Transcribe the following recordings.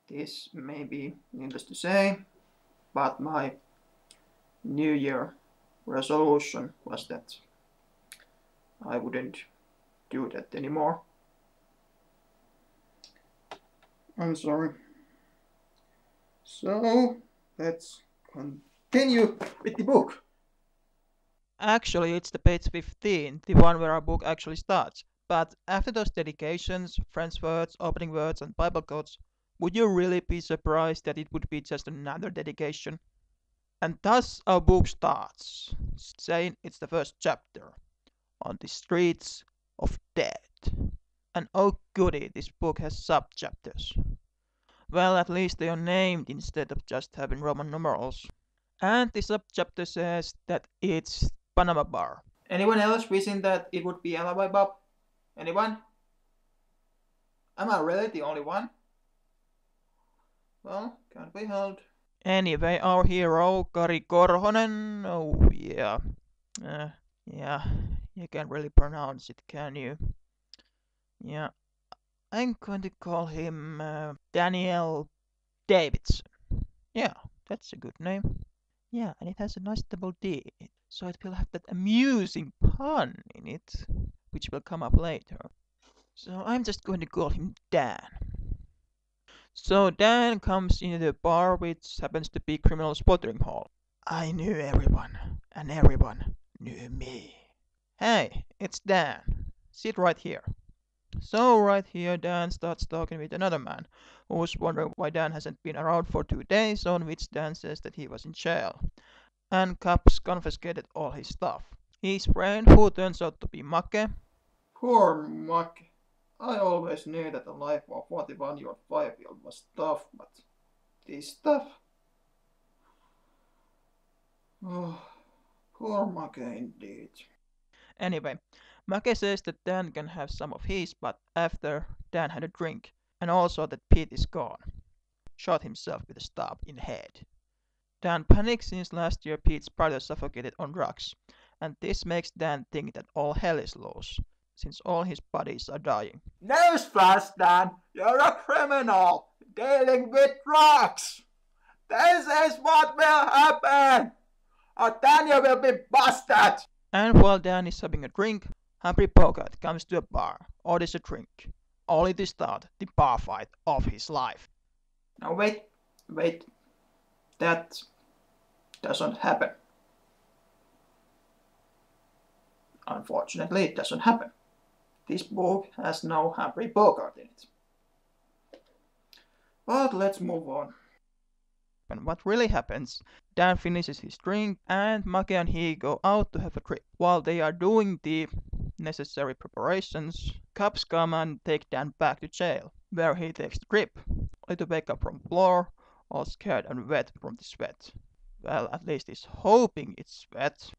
This may be needless to say, but my New Year resolution was that I wouldn't do that anymore. I'm sorry. So, let's continue with the book. Actually, it's the page 15, the one where our book actually starts. But after those dedications, French words, opening words, and Bible quotes, would you really be surprised that it would be just another dedication? And thus our book starts, saying it's the first chapter, On the Streets of Death. And oh goody, this book has sub-chapters. Well, at least they are named instead of just having Roman numerals. And the sub-chapter says that it's Panama Bar. Anyone else wishing that it would be Alibi Bob? Anyone? Am I really the only one? Well, can't be helped. Anyway, our hero, Kari Korhonen, oh yeah. Yeah, you can't really pronounce it, can you? Yeah, I'm going to call him Daniel Davidson. Yeah, that's a good name. Yeah, and it has a nice double D in it, so it will have that amusing pun in it, which will come up later. So I'm just going to call him Dan. So Dan comes into the bar, which happens to be Criminal Spotting Hall. I knew everyone, and everyone knew me. Hey, it's Dan. Sit right here. So right here Dan starts talking with another man, who's wondering why Dan hasn't been around for 2 days, on which Dan says that he was in jail. And cops confiscated all his stuff. His friend, who turns out to be Make. Poor Muck. I always knew that the life of a 41-year-old 5-year-old was tough, but this stuff? Oh, poor Muck indeed. Anyway, Make says that Dan can have some of his, but after Dan had a drink, and also that Pete is gone. Shot himself with a stab in the head. Dan panics since last year Pete's brother suffocated on drugs, and this makes Dan think that all hell is lost, since all his buddies are dying. Newsflash, Dan! You're a criminal dealing with drugs! This is what will happen! Or Daniel will be busted! And while Dan is having a drink, Humphrey Bogart comes to a bar, orders a drink, only to start the bar fight of his life. Now wait. That doesn't happen. Unfortunately, it doesn't happen. This book has no Humphrey Bogart in it. But let's move on. And what really happens, Dan finishes his drink and Make and he go out to have a trip. While they are doing the necessary preparations, cops come and take Dan back to jail, where he takes the trip, only to wake up from the floor, all scared and wet from the sweat. Well, at least he's hoping it's wet.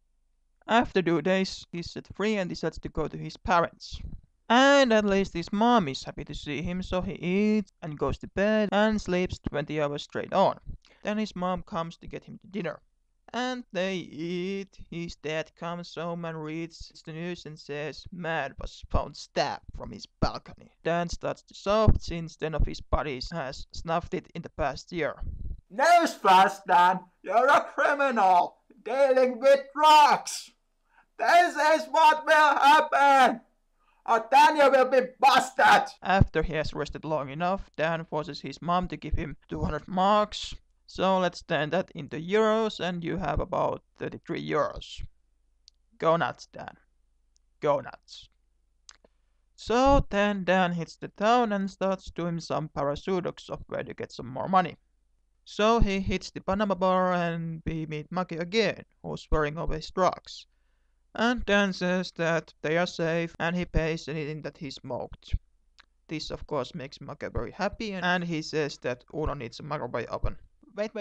After 2 days, he's set free and decides to go to his parents. And at least his mom is happy to see him, so he eats and goes to bed and sleeps 20 hours straight on. Then his mom comes to get him to dinner. And they eat. His dad comes home and reads the news and says man was found stabbed from his balcony. Dan starts to sob since 10 of his buddies has snuffed it in the past year. Newsflash, Dan! You're a criminal dealing with drugs! This is what will happen! Or Daniel will be busted! After he has rested long enough, Dan forces his mom to give him 200 marks. So let's turn that into euros and you have about 33 euros. Go nuts, Dan. Go nuts. So then Dan hits the town and starts doing some parasudoc software to get some more money. So he hits the Panama bar and we meet Maki again, who's swearing over his drugs. And Dan says that they are safe and he pays anything that he smoked. This of course makes Maki very happy and he says that Uno needs a microwave oven. Wait.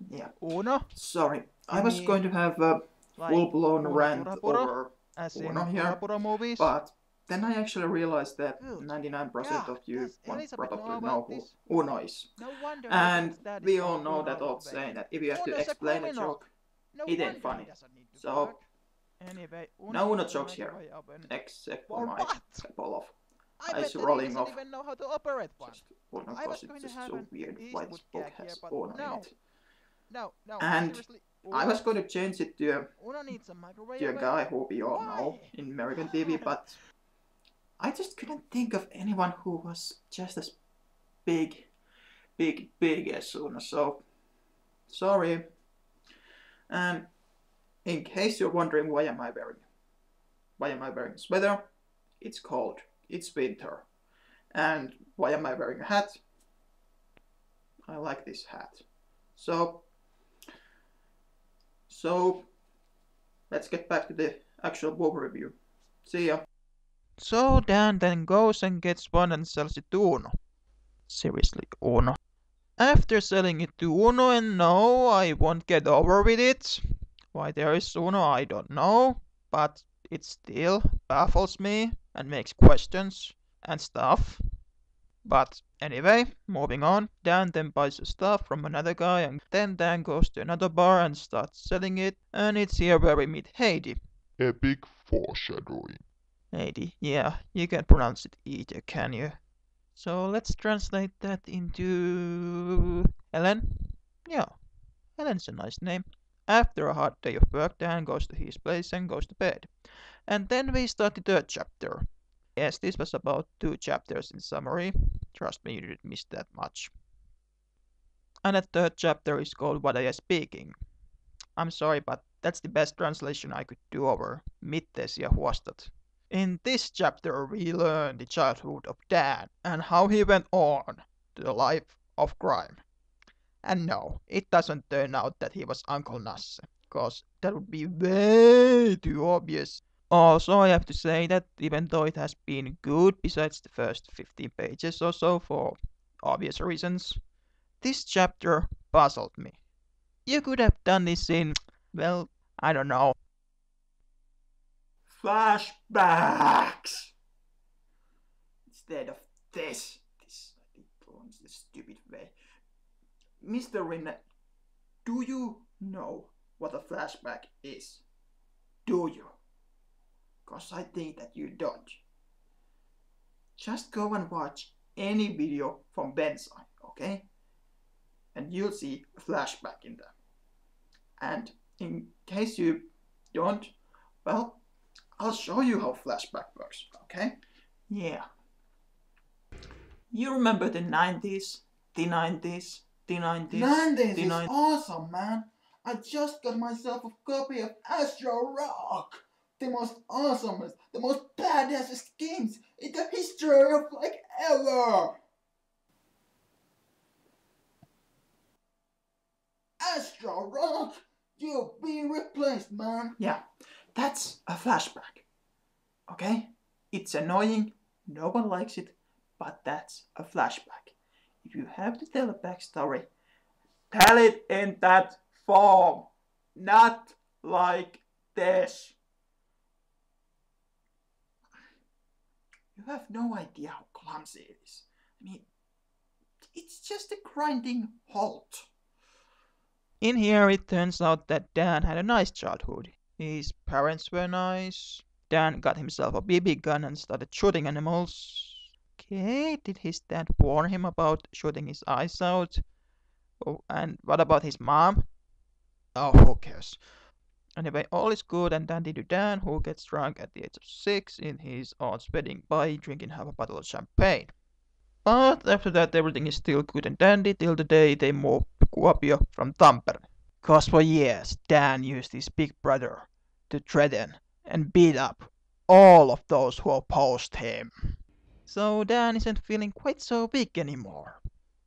Yeah. Uno? Sorry, I was going to have a full-blown rant over as in Uno here, Pura movies? but then I actually realized that 99% of you won't probably know who Uno is. No wonder And his dad we is all a know that criminal, old baby. saying that if you have to Uno's a explain a criminal. joke, No it ain't wonder he funny. doesn't need to So, work. Anyway, no Uno needs a jokes here, microwave oven. except For for my what? couple of I It's bet that he rolling doesn't off. even know how to operate one. Just Ono, I because was it's going to just have so an weird why this Eastwood book gag here, has but Ono in no, it. no, And seriously, I was what? going to change it Uno needs a microwave to a oven? guy who we all know Why? in American TV, Why? but I just couldn't think of anyone who was just as big as Uno. So sorry. And in case you're wondering why am I wearing a sweater? It's cold. It's winter. And why am I wearing a hat? I like this hat. So let's get back to the actual book review. See ya. So Dan then goes and gets one and sells it to Uno. Seriously, Uno. After selling it to Uno, and no, I won't get over with it. Why there is Uno, I don't know, but it still baffles me and makes questions and stuff. But anyway, moving on, Dan then buys the stuff from another guy, and then Dan goes to another bar and starts selling it, and it's here where we meet Heidi. Epic foreshadowing. Heidi, yeah, you can pronounce it either, can you? So let's translate that into Helen. Yeah, Helen's a nice name. After a hard day of work, Dan goes to his place and goes to bed. And then we start the third chapter. Yes, this was about 2 chapters in summary. Trust me, you didn't miss that much. And the third chapter is called What I Am Speaking. I'm sorry, but that's the best translation I could do over Mittes ja huostat. In this chapter, we learn the childhood of Dan and how he went on to the life of crime. And no, it doesn't turn out that he was Uncle Nasse, cause that would be way too obvious. Also, I have to say that even though it has been good besides the first 15 pages or so for obvious reasons, this chapter puzzled me. You could have done this in, well, I don't know. Flashbacks! Instead of this stupid way. Mr. Rinne, do you know what a flashback is? Do you? Cause I think that you don't. Just go and watch any video from Bensai, okay? And you'll see a flashback in them. And in case you don't, well, I'll show you how flashback works, okay? Yeah. You remember the 90s? The 90s? The 90s? 90s is awesome, man. I just got myself a copy of Astro Rock. The most awesomest, the most badassest games in the history of like ever. Astro Rock, you've been replaced, man. Yeah, that's a flashback. Okay? It's annoying, no one likes it, but that's a flashback. If you have to tell a backstory, tell it in that form, not like this. You have no idea how clumsy it is. I mean, it's just a grinding halt. In here, it turns out that Dan had a nice childhood. His parents were nice. Dan got himself a BB gun and started shooting animals. Okay, did his dad warn him about shooting his eyes out? Oh, and what about his mom? Oh, who cares? Anyway, all is good and dandy to Dan, who gets drunk at the age of 6 in his aunt's wedding by drinking half a bottle of champagne. But after that, everything is still good and dandy till the day they move to Kuopio from Tampere. Cause for years, Dan used his big brother to threaten and beat up all of those who opposed him. So Dan isn't feeling quite so big anymore.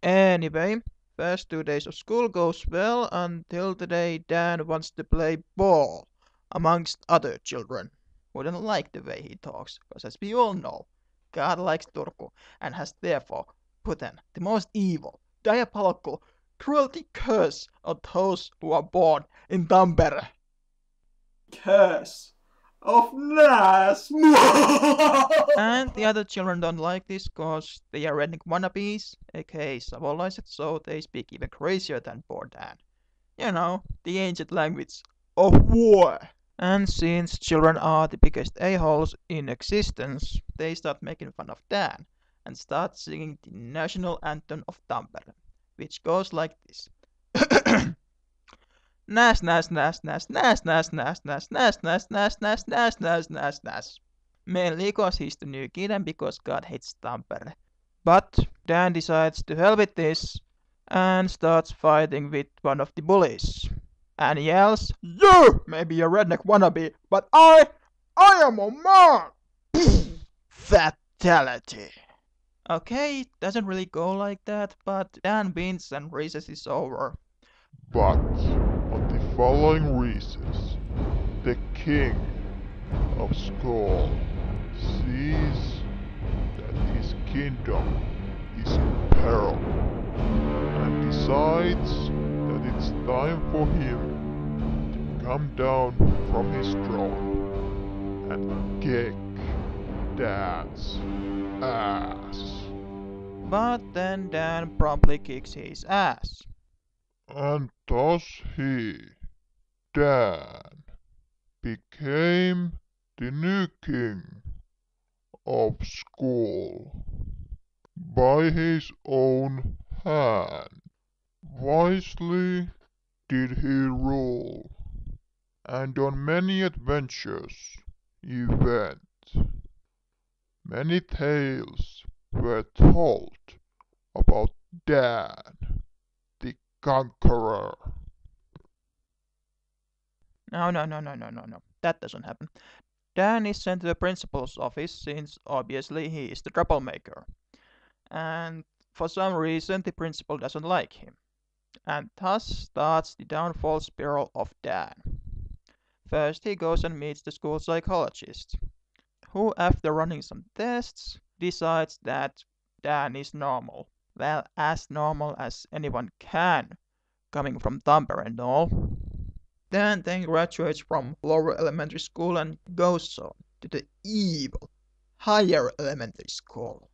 Anyway, first 2 days of school goes well until the day Dan wants to play ball amongst other children who don't like the way he talks, because as we all know, God likes Turku and has therefore put in the most evil, diabolical, cruelty curse on those who are born in Tampere. Curse of Nas! And the other children don't like this cause they are redneck wannabes, aka savolaiset, so they speak even crazier than poor Dan. You know, the ancient language of war. And since children are the biggest a-holes in existence, they start making fun of Dan and start singing the national anthem of Tampere, which goes like this. Nas nas nas nas nas nas nas nas nas nas nas nas nas nas nas nas. Mainly because he's the new kid and because God hates Tampere. But Dan decides to hell with this and starts fighting with one of the bullies. And yells, "You may be a redneck wannabe, but I am a man!" Fatality. Okay, it doesn't really go like that, but Dan wins and recess is over. But on the following recess, the king of Skull sees that his kingdom is in peril and decides that it's time for him to come down from his throne and kick Dad's ass. But then Dan promptly kicks his ass. And thus he, Dan, became the new king of Skull by his own hand. Wisely did he rule, and on many adventures he went. Many tales were told about Dan, the conqueror. No. That doesn't happen. Dan is sent to the principal's office since obviously he is the troublemaker. And for some reason the principal doesn't like him. And thus starts the downfall spiral of Dan. First he goes and meets the school psychologist, who after running some tests decides that Dan is normal. Well, as normal as anyone can, coming from Tampere and all. Dan then graduates from lower elementary school and goes on to the evil higher elementary school.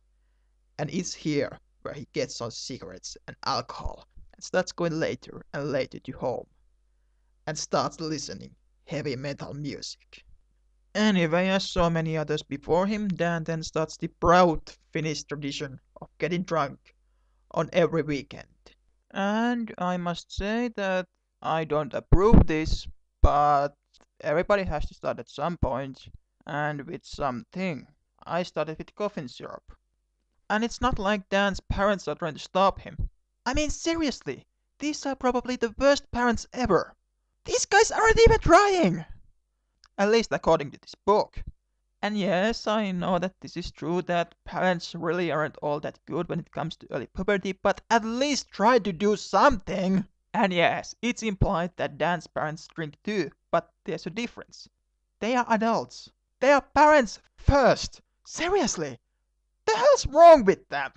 And it's here where he gets on cigarettes and alcohol and starts going later and later to home and starts listening heavy metal music. Anyway, as so many others before him, Dan then starts the proud Finnish tradition of getting drunk on every weekend. And I must say that I don't approve this, but everybody has to start at some point, and with something. I started with coffin syrup. And it's not like Dan's parents are trying to stop him. I mean, seriously, these are probably the worst parents ever. These guys aren't even trying! At least according to this book. And yes, I know that this is true, that parents really aren't all that good when it comes to early puberty, but at least try to do something! And yes, it's implied that Dan's parents drink too, but there's a difference. They are adults. They are parents first! Seriously! The hell's wrong with them?